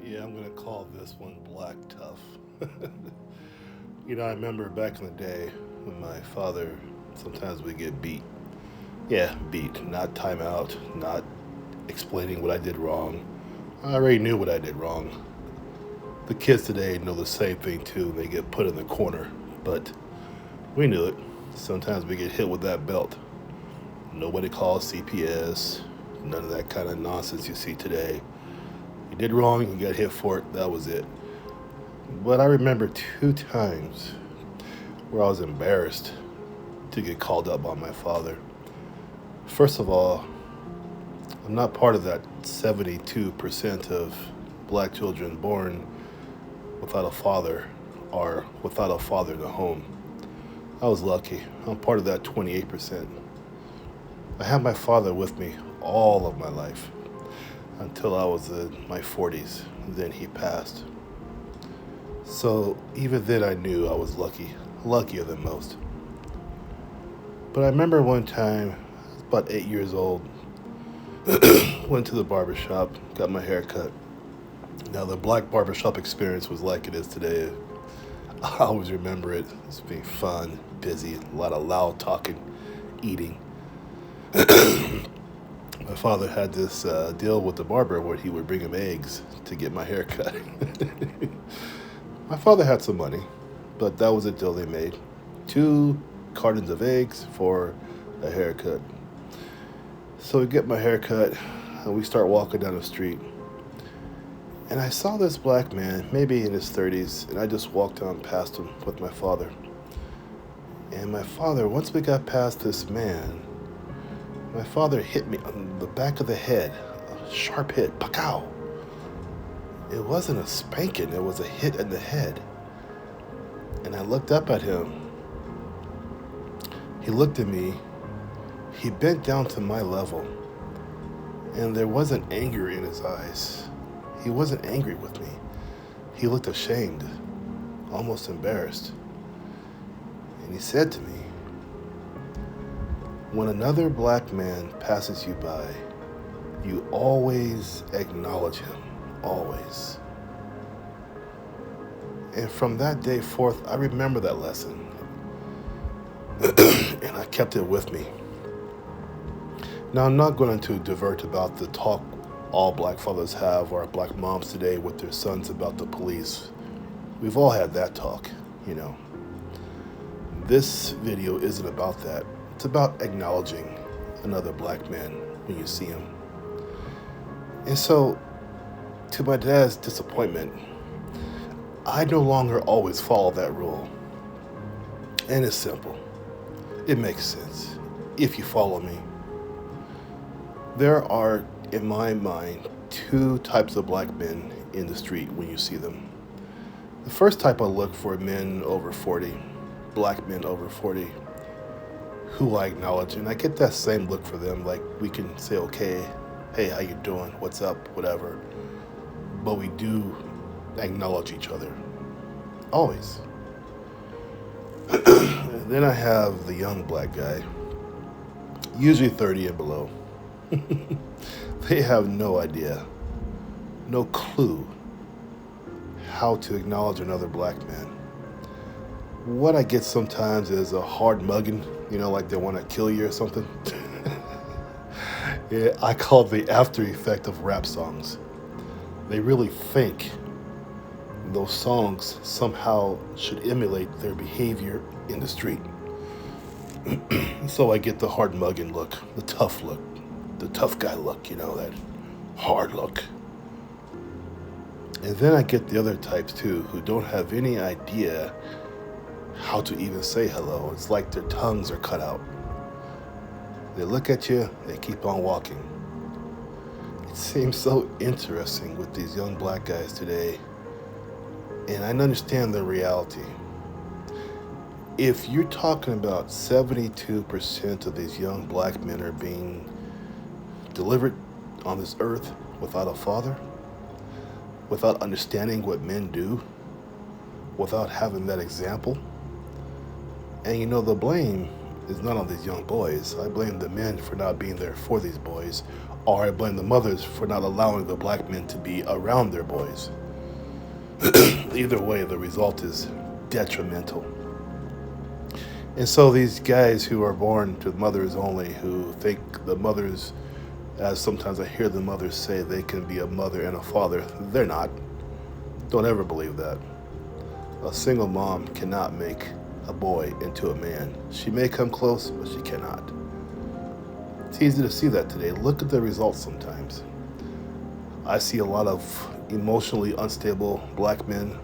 Yeah, I'm gonna call this one Black Tough. I remember back in the day when my father sometimes we get beat. Yeah, beat, not timeout, not explaining what I did wrong. I already knew what I did wrong. The kids today know the same thing too. They get put in the corner, but we knew it. Sometimes we get hit with that belt. Nobody calls CPS. None of that kind of nonsense you see today. You did wrong, you got hit for it, that was it. But I remember two times where I was embarrassed to get called up by my father. First of all, I'm not part of that 72% of black children born without a father or without a father in the home. I was lucky. I'm part of that 28%. I had my father with me all of my life until I was in my 40s. Then he passed. So even then, I knew I was lucky, luckier than most. But I remember one time, I was about 8 years old, went to the barber shop, got my hair cut. Now, the black barbershop experience was like it is today. I always remember it as being fun, busy, a lot of loud talking, eating. My father had this deal with the barber where he would bring him eggs to get my hair cut. My father had some money, but that was a deal they made. 2 cartons of eggs for a haircut. So we get my haircut, and we start walking down the street. And I saw this black man, maybe in his 30s, and I just walked on past him with my father. And my father, once we got past this man, my father hit me on the back of the head, a sharp hit, pakow. It wasn't a spanking, it was a hit in the head. And I looked up at him. He looked at me. He bent down to my level. And there wasn't anger in his eyes. He wasn't angry with me. He looked ashamed, almost embarrassed. And he said to me, "When another black man passes you by, you always acknowledge him, always." And from that day forth, I remember that lesson. And I kept it with me. Now, I'm not going to divert about the talk all black fathers have or black moms today with their sons about the police. We've all had that talk, you know. This video isn't about that. It's about acknowledging another black man when you see him. And so, to my dad's disappointment, I no longer always follow that rule. And it's simple. It makes sense if you follow me. There are, in my mind, 2 types of black men in the street when you see them. The first type I look for men over 40, black men over 40, who I acknowledge, and I get that same look for them, like we can say, okay, hey, how you doing, what's up, whatever, but we do acknowledge each other, always. And then I have the young black guy, usually 30 and below. They have no idea, no clue how to acknowledge another black man. What I get sometimes is a hard mugging, like they want to kill you or something. Yeah, I call it the after effect of rap songs. They really think those songs somehow should emulate their behavior in the street. So I get the hard mugging look, the tough look, the tough guy look, that hard look. And then I get the other types too, who don't have any idea how to even say hello. It's like their tongues are cut out. They look at you, they keep on walking. It seems so interesting with these young black guys today, and I understand the reality. If you're talking about 72% of these young black men are being delivered on this earth without a father, without understanding what men do, without having that example, and the blame is not on these young boys. I blame the men for not being there for these boys, or I blame the mothers for not allowing the black men to be around their boys. Either way, the result is detrimental. And so these guys who are born to mothers only, who think the mothers, as sometimes I hear the mothers say, they can be a mother and a father, they're not. Don't ever believe that. A single mom cannot make a boy into a man. She may come close, but she cannot. It's easy to see that today. Look at the results sometimes. I see a lot of emotionally unstable black men.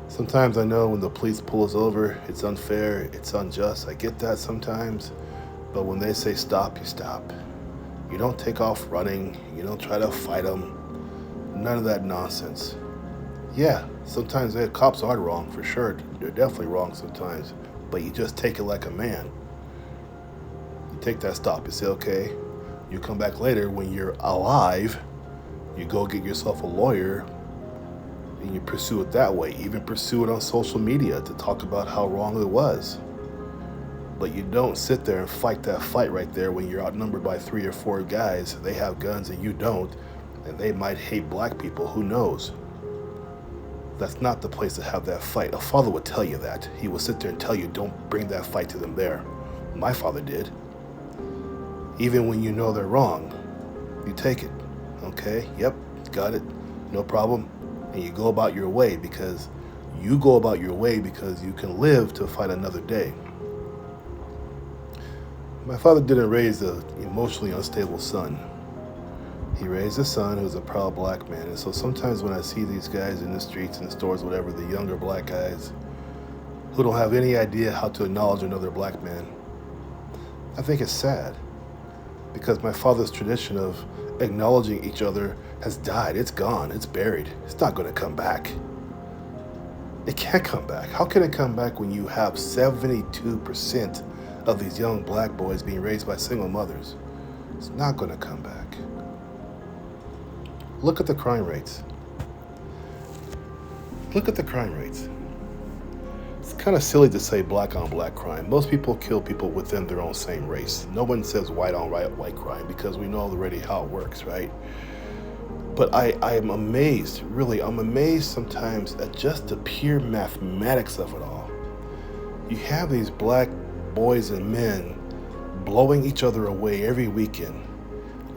Sometimes I know when the police pull us over, it's unfair, it's unjust. I get that sometimes. But when they say stop, you stop. You don't take off running. You don't try to fight them. None of that nonsense. Yeah, sometimes the cops are wrong, for sure. They're definitely wrong sometimes. But you just take it like a man. You take that stop. You say, okay, you come back later when you're alive. You go get yourself a lawyer and you pursue it that way. Even pursue it on social media to talk about how wrong it was. But you don't sit there and fight that fight right there when you're outnumbered by 3 or 4 guys. They have guns and you don't, and they might hate black people. Who knows? That's not the place to have that fight. A father would tell you that. He would sit there and tell you, don't bring that fight to them there. My father did. Even when you know they're wrong, you take it. Okay, yep, got it, no problem. And you go about your way because you can live to fight another day. My father didn't raise an emotionally unstable son. He raised a son who's a proud black man. And so sometimes when I see these guys in the streets, in the stores, whatever, the younger black guys who don't have any idea how to acknowledge another black man, I think it's sad. Because my father's tradition of acknowledging each other has died. It's gone. It's buried. It's not going to come back. It can't come back. How can it come back when you have 72% of these young black boys being raised by single mothers? It's not going to come back. Look at the crime rates. Look at the crime rates. It's kind of silly to say black on black crime. Most people kill people within their own same race. No one says white on white crime because we know already how it works, right? But I am amazed, really, I'm amazed sometimes at just the pure mathematics of it all. You have these black boys and men blowing each other away every weekend.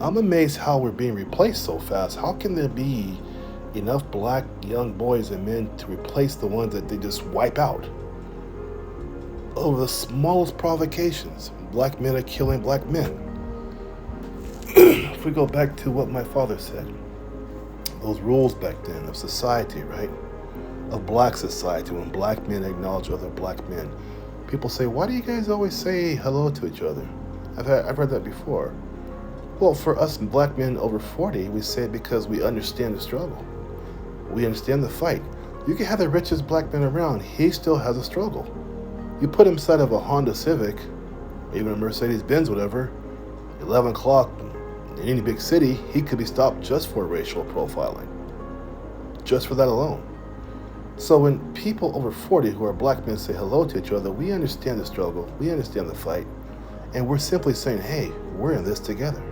I'm amazed how we're being replaced so fast. How can there be enough black young boys and men to replace the ones that they just wipe out? Over the smallest provocations, black men are killing black men. If we go back to what my father said, those rules back then of society, right? Of black society, when black men acknowledge other black men. People say, why do you guys always say hello to each other? I've heard that before. Well, for us black men over 40, we say it because we understand the struggle. We understand the fight. You can have the richest black man around, he still has a struggle. You put him inside of a Honda Civic, even a Mercedes-Benz, whatever, 11 o'clock in any big city, he could be stopped just for racial profiling. Just for that alone. So when people over 40 who are black men say hello to each other, we understand the struggle, we understand the fight, and we're simply saying, hey, we're in this together.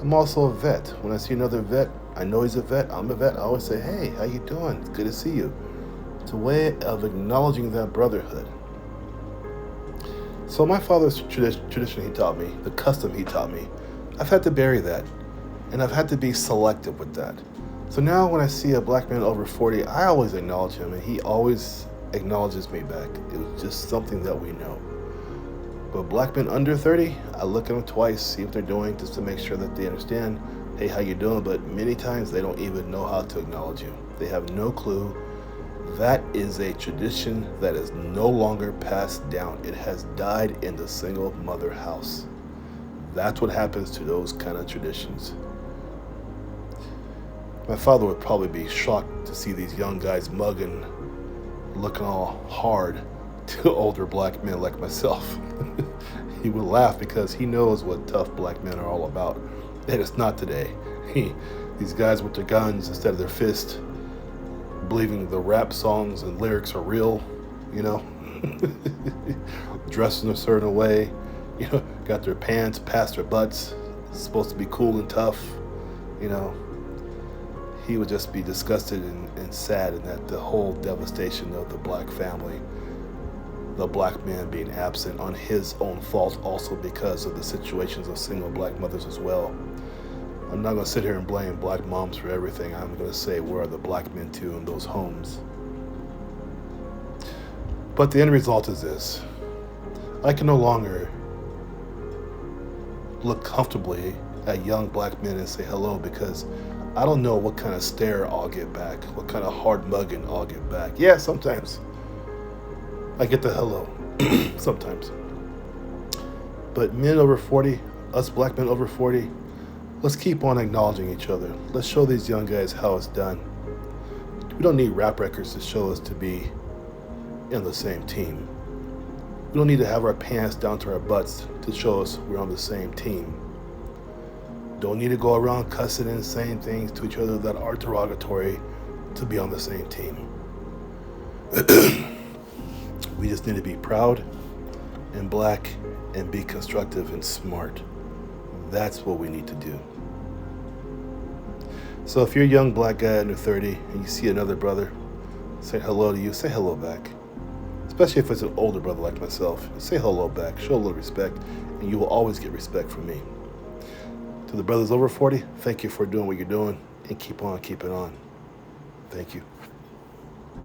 I'm also a vet. When I see another vet, I know he's a vet, I'm a vet, I always say, hey, how you doing? It's good to see you. It's a way of acknowledging that brotherhood. So my father's tradition he taught me, the custom he taught me, I've had to bury that. And I've had to be selective with that. So now when I see a black man over 40, I always acknowledge him and he always acknowledges me back. It was just something that we know. But black men under 30, I look at them twice, see what they're doing, just to make sure that they understand, hey, how you doing? But many times they don't even know how to acknowledge you. They have no clue. That is a tradition that is no longer passed down. It has died in the single mother house. That's what happens to those kind of traditions. My father would probably be shocked to see these young guys mugging, looking all hard to older black men like myself. He would laugh because he knows what tough black men are all about. And it's not today. These guys with their guns instead of their fists, believing the rap songs and lyrics are real, you know. dressing a certain way, got their pants past their butts, supposed to be cool and tough, you know, he would just be disgusted and sad, and that the whole devastation of the black family, the black man being absent on his own fault, also because of the situations of single black mothers as well. I'm not going to sit here and blame black moms for everything. I'm going to say, where are the black men too in those homes? But the end result is this. I can no longer look comfortably at young black men and say hello, because I don't know what kind of stare I'll get back, what kind of hard mugging I'll get back. Yeah, sometimes I get the hello, sometimes. But men over 40, us black men over 40, let's keep on acknowledging each other. Let's show these young guys how it's done. We don't need rap records to show us to be in the same team. We don't need to have our pants down to our butts to show us we're on the same team. Don't need to go around cussing and saying things to each other that are derogatory to be on the same team. We just need to be proud and black and be constructive and smart. That's what we need to do. So if you're a young black guy under 30 and you see another brother say hello to you, say hello back. Especially if it's an older brother like myself. Say hello back, show a little respect, and you will always get respect from me. To the brothers over 40, thank you for doing what you're doing, and keep on keeping on. Thank you.